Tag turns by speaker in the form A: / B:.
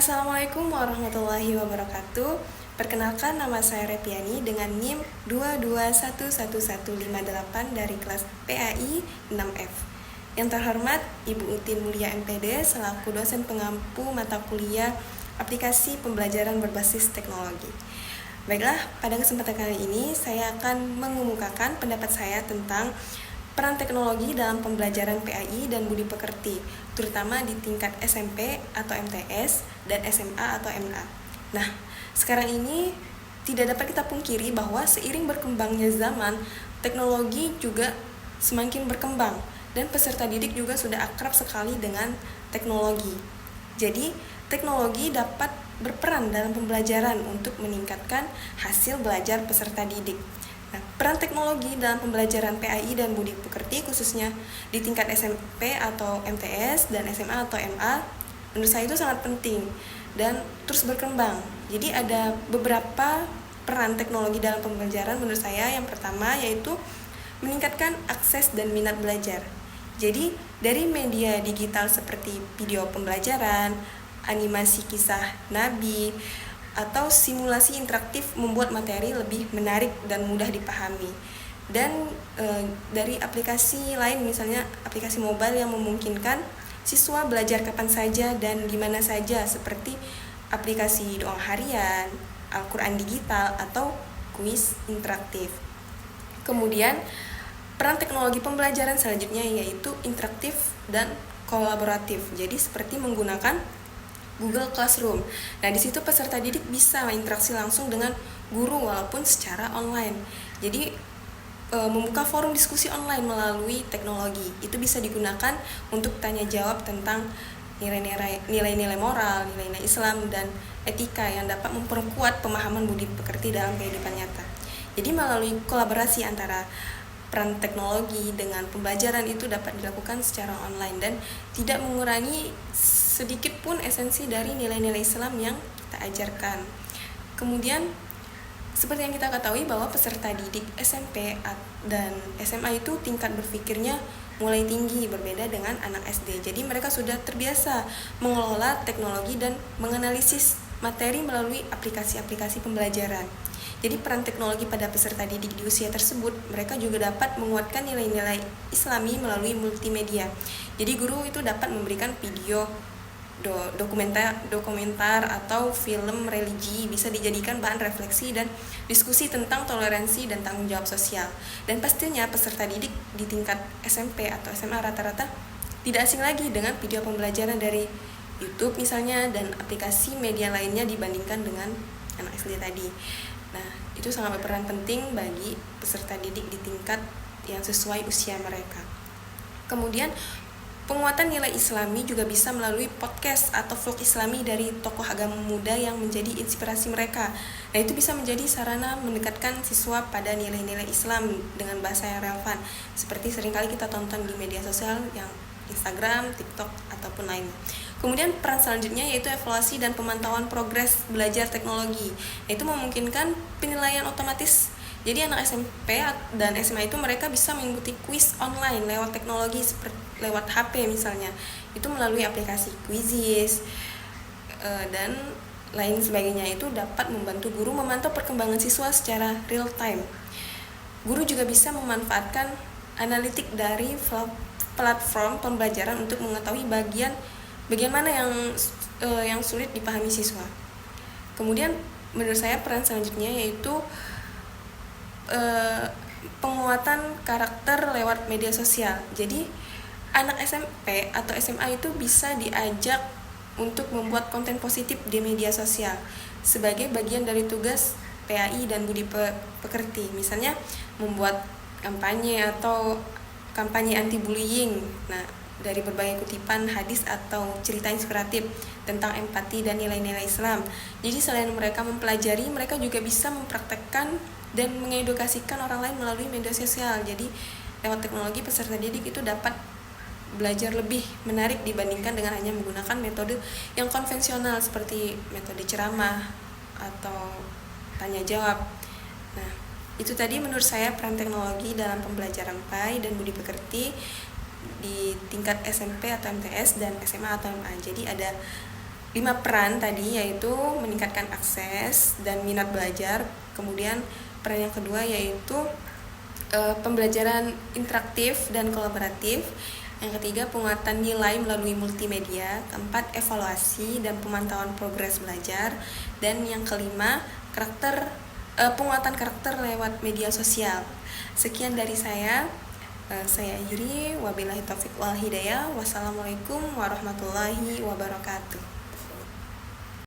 A: Assalamualaikum warahmatullahi wabarakatuh. Perkenalkan, nama saya Repiani dengan NIM 2211158 dari kelas PAI 6F. Yang terhormat Ibu Utin Mulia MPD selaku dosen pengampu mata kuliah aplikasi pembelajaran berbasis teknologi. Baiklah, pada kesempatan kali ini saya akan mengemukakan pendapat saya tentang peran teknologi dalam pembelajaran PAI dan budi pekerti, terutama di tingkat SMP atau MTS dan SMA atau MA. Nah, sekarang ini tidak dapat kita pungkiri bahwa seiring berkembangnya zaman, teknologi juga semakin berkembang dan peserta didik juga sudah akrab sekali dengan teknologi. Jadi, teknologi dapat berperan dalam pembelajaran untuk meningkatkan hasil belajar peserta didik. Nah, peran teknologi dalam pembelajaran PAI dan budi pekerti khususnya di tingkat SMP atau MTS dan SMA atau MA menurut saya itu sangat penting dan terus berkembang. Jadi ada beberapa peran teknologi dalam pembelajaran menurut saya. Yang pertama yaitu meningkatkan akses dan minat belajar. Jadi dari media digital seperti video pembelajaran, animasi kisah nabi, atau simulasi interaktif membuat materi lebih menarik dan mudah dipahami. Dan dari aplikasi lain, misalnya aplikasi mobile yang memungkinkan siswa belajar kapan saja dan di mana saja, seperti aplikasi doa harian, Al-Quran digital, atau kuis interaktif. Kemudian peran teknologi pembelajaran selanjutnya yaitu interaktif dan kolaboratif. Jadi seperti menggunakan Google Classroom. Nah, di situ peserta didik bisa interaksi langsung dengan guru walaupun secara online. Jadi membuka forum diskusi online melalui teknologi itu bisa digunakan untuk tanya jawab tentang nilai-nilai moral, nilai-nilai Islam dan etika yang dapat memperkuat pemahaman budi pekerti dalam kehidupan nyata. Jadi melalui kolaborasi antara peran teknologi dengan pembelajaran itu dapat dilakukan secara online dan tidak mengurangi sedikit pun esensi dari nilai-nilai Islam yang kita ajarkan. Kemudian seperti yang kita ketahui bahwa peserta didik SMP dan SMA itu tingkat berpikirnya mulai tinggi berbeda dengan anak SD. Jadi mereka sudah terbiasa mengelola teknologi dan menganalisis materi melalui aplikasi-aplikasi pembelajaran. Jadi peran teknologi pada peserta didik di usia tersebut, mereka juga dapat menguatkan nilai-nilai Islami melalui multimedia. Jadi guru itu dapat memberikan video dokumenter atau film religi, bisa dijadikan bahan refleksi dan diskusi tentang toleransi dan tanggung jawab sosial. Dan pastinya peserta didik di tingkat SMP atau SMA rata-rata tidak asing lagi dengan video pembelajaran dari YouTube misalnya dan aplikasi media lainnya dibandingkan dengan anak SD tadi. Nah, itu sangat berperan penting bagi peserta didik di tingkat yang sesuai usia mereka. Kemudian penguatan nilai Islami juga bisa melalui podcast atau vlog Islami dari tokoh agama muda yang menjadi inspirasi mereka. Nah, itu bisa menjadi sarana mendekatkan siswa pada nilai-nilai Islam dengan bahasa yang relevan, seperti seringkali kita tonton di media sosial yang Instagram, TikTok, ataupun lainnya. Kemudian peran selanjutnya yaitu evaluasi dan pemantauan progres belajar teknologi. Nah, itu memungkinkan penilaian otomatis. Jadi anak SMP dan SMA itu mereka bisa mengikuti kuis online lewat teknologi seperti lewat HP misalnya. Itu melalui aplikasi Quizizz dan lain sebagainya. Itu dapat membantu guru memantau perkembangan siswa secara real time. Guru juga bisa memanfaatkan analitik dari platform pembelajaran untuk mengetahui bagian mana yang sulit dipahami siswa. Kemudian menurut saya peran selanjutnya yaitu penguatan karakter lewat media sosial. Jadi anak SMP atau SMA itu bisa diajak untuk membuat konten positif di media sosial sebagai bagian dari tugas PAI dan budi pekerti. Misalnya membuat kampanye atau kampanye anti bullying. Nah, dari berbagai kutipan hadis atau cerita inspiratif tentang empati dan nilai-nilai Islam. Jadi selain mereka mempelajari, mereka juga bisa mempraktekkan dan mengedukasikan orang lain melalui media sosial. Jadi lewat teknologi peserta didik itu dapat belajar lebih menarik dibandingkan dengan hanya menggunakan metode yang konvensional seperti metode ceramah atau tanya jawab. Nah, itu tadi menurut saya peran teknologi dalam pembelajaran PAI dan budi pekerti di tingkat SMP atau MTS dan SMA atau MA. Jadi ada 5 peran tadi, yaitu meningkatkan akses dan minat belajar. Kemudian peran yang kedua yaitu pembelajaran interaktif dan kolaboratif. Yang ketiga, penguatan nilai melalui multimedia. Keempat, evaluasi dan pemantauan progres belajar. Dan yang kelima, penguatan karakter lewat media sosial. Sekian dari saya. Saya akhiri. Wabillahi taufiq wal hidayah. Wassalamualaikum warahmatullahi wabarakatuh.